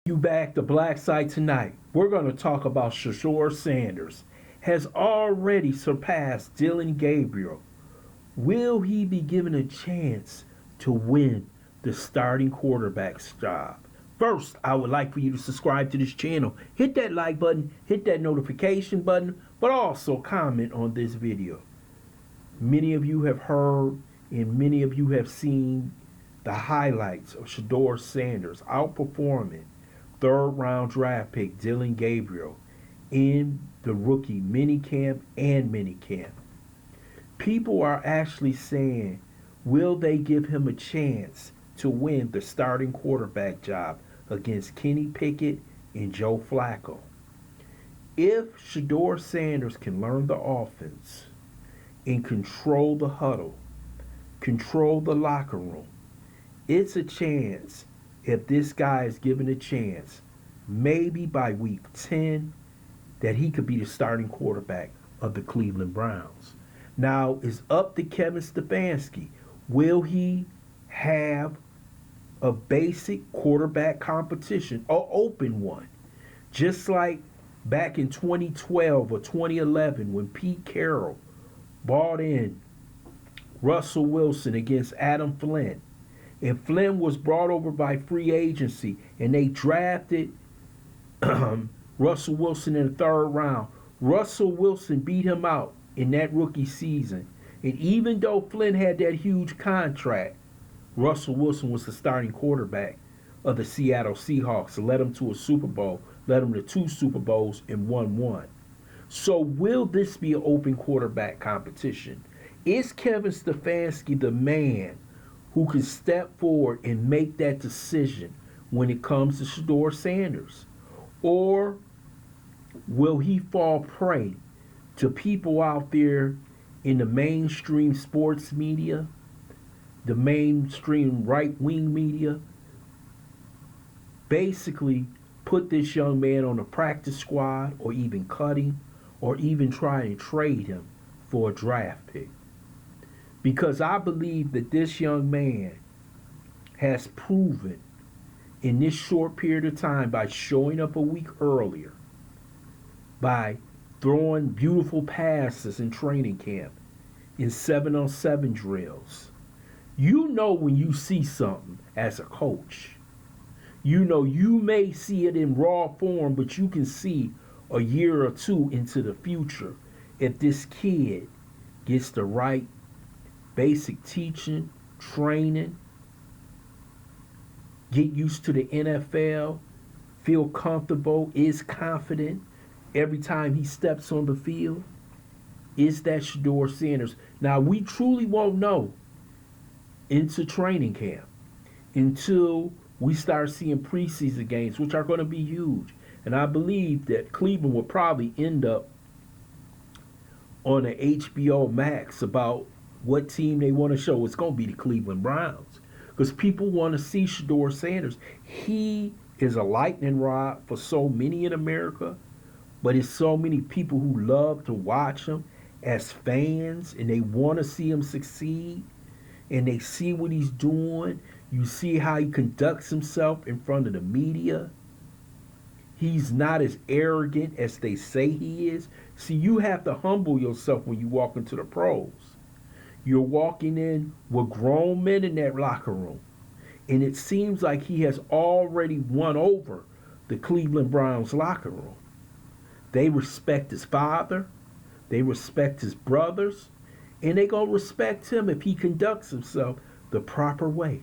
You back to BLACKSITE tonight. We're going to talk about Shedeur Sanders. Has already surpassed Dillon Gabriel. Will he be given a chance to win the starting quarterback's job? First, I would like for you to subscribe to this channel. Hit that like button, hit that notification button, but also comment on this video. Many of you have heard and many of you have seen the highlights of Shedeur Sanders outperforming third-round draft pick Dillon Gabriel in the rookie minicamp and minicamp. People are actually saying, will they give him a chance to win the starting quarterback job against Kenny Pickett and Joe Flacco? If Shedeur Sanders can learn the offense and control the huddle, control the locker room, it's a chance. If this guy is given a chance, maybe by week 10, that he could be the starting quarterback of the Cleveland Browns. Now, it's up to Kevin Stefanski. Will he have a basic quarterback competition, or open one? Just like back in 2012 or 2011 when Pete Carroll brought in Russell Wilson against Adam Flynn. And Flynn was brought over by free agency, and they drafted Russell Wilson in the third round. Russell Wilson beat him out in that rookie season. And even though Flynn had that huge contract, Russell Wilson was the starting quarterback of the Seattle Seahawks and led them to a Super Bowl, led them to 2 Super Bowls and won 1. So will this be an open quarterback competition? Is Kevin Stefanski the man who can step forward and make that decision when it comes to Shedeur Sanders? Or will he fall prey to people out there in the mainstream sports media, the mainstream right-wing media, basically put this young man on a practice squad, or even cut him, or even try and trade him for a draft pick? Because I believe that this young man has proven in this short period of time, by showing up a week earlier, by throwing beautiful passes in training camp, in 7-on-7 drills. You know when you see something as a coach. You know you may see it in raw form, but you can see a year or two into the future if this kid gets the right basic teaching, training, get used to the NFL, feel comfortable, is confident every time he steps on the field. Is that Shedeur Sanders? Now, we truly won't know into training camp until we start seeing preseason games, which are going to be huge. And I believe that Cleveland will probably end up on an HBO Max about what team they want to show. It's going to be the Cleveland Browns, because people want to see Shedeur Sanders. He is a lightning rod for so many in America, but it's so many people who love to watch him as fans, and they want to see him succeed, and they see what he's doing. You see how he conducts himself in front of the media. He's not as arrogant as they say he is. See, you have to humble yourself when you walk into the pros. You're walking in with grown men in that locker room. And it seems like he has already won over the Cleveland Browns locker room. They respect his father. They respect his brothers. And they're going to respect him if he conducts himself the proper way.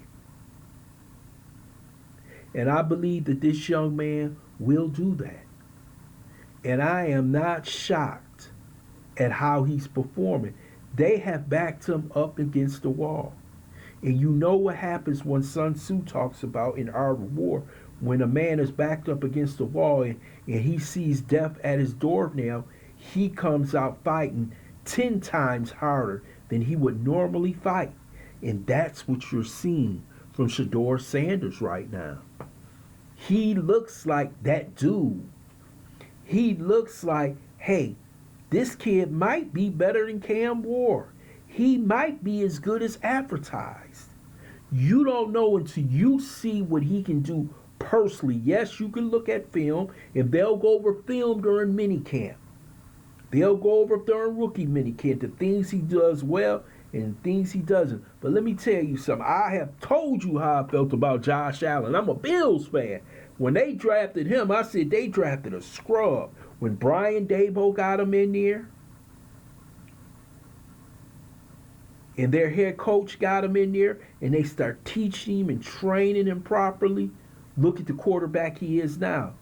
And I believe that this young man will do that. And I am not shocked at how he's performing. They have backed him up against the wall. And you know what happens when Sun Tzu talks about in Art of War, when a man is backed up against the wall and he sees death at his door now, he comes out fighting 10 times harder than he would normally fight. And that's what you're seeing from Shedeur Sanders right now. He looks like that dude. He looks like, hey, this kid might be better than Cam Ward. He might be as good as advertised. You don't know until you see what he can do personally, yes, you can look at film, and they'll go over film during minicamp. They'll go over during rookie minicamp the things he does well and things he doesn't. But let me tell you something. I have told you how I felt about Josh Allen. I'm a Bills fan. When they drafted him, I said they drafted a scrub. When Brian Daboll got him in there, and their head coach got him in there, and they start teaching him and training him properly, look at the quarterback he is now.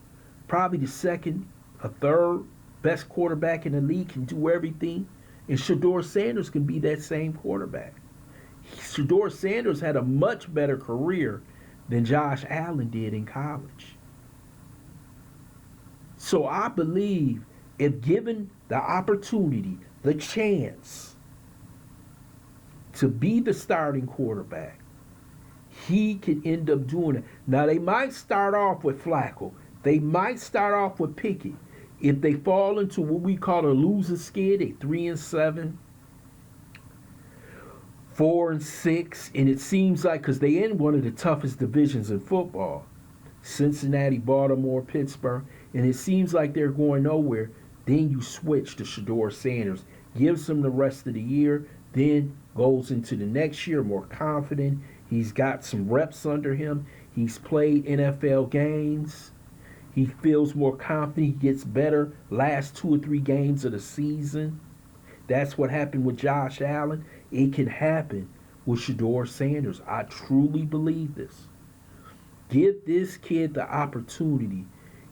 Probably the second or third best quarterback in the league, can do everything. And Shedeur Sanders can be that same quarterback. Shedeur Sanders had a much better career than Josh Allen did in college. So I believe if given the opportunity, the chance to be the starting quarterback, he could end up doing it. Now they might start off with Flacco. They might start off with Pickett. If they fall into what we call a loser skid, they 3-7, 4-6, and it seems like, because they in one of the toughest divisions in football, Cincinnati, Baltimore, Pittsburgh, and it seems like they're going nowhere, then you switch to Shedeur Sanders, gives him the rest of the year, then goes into the next year more confident. He's got some reps under him. He's played NFL games. He feels more confident. He gets better last 2 or 3 games of the season. That's what happened with Josh Allen. It can happen with Shedeur Sanders. I truly believe this. Give this kid the opportunity.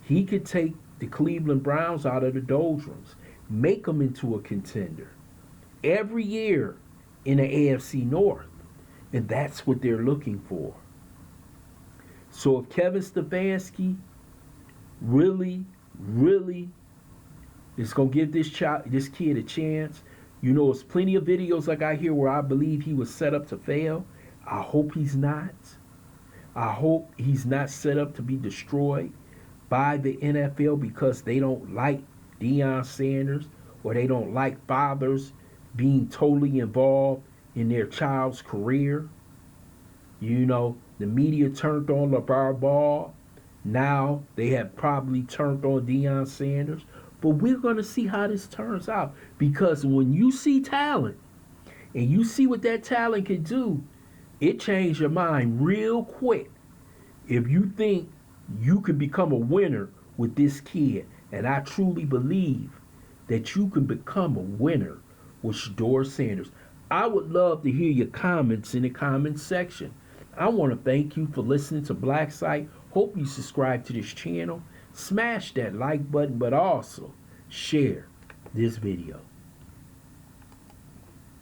He could take the Cleveland Browns out of the doldrums, make them into a contender every year in the AFC North. And that's what they're looking for. So if Kevin Stefanski really is going to give this kid a chance, you know, there's plenty of videos like I hear where I believe he was set up to fail. I hope he's not. I hope he's not set up to be destroyed by the NFL because they don't like Deion Sanders, or they don't like fathers being totally involved in their child's career. You know, the media turned on LeVar Ball. Now they have probably turned on Deion Sanders. But we're going to see how this turns out. Because when you see talent, and you see what that talent can do, it changes your mind real quick. If you think you could become a winner with this kid, and I truly believe that you can become a winner with Shedeur Sanders. I would love to hear your comments in the comments section. I want to thank you for listening to BLACKSITE. Hope you subscribe to this channel. Smash that like button, but also share this video.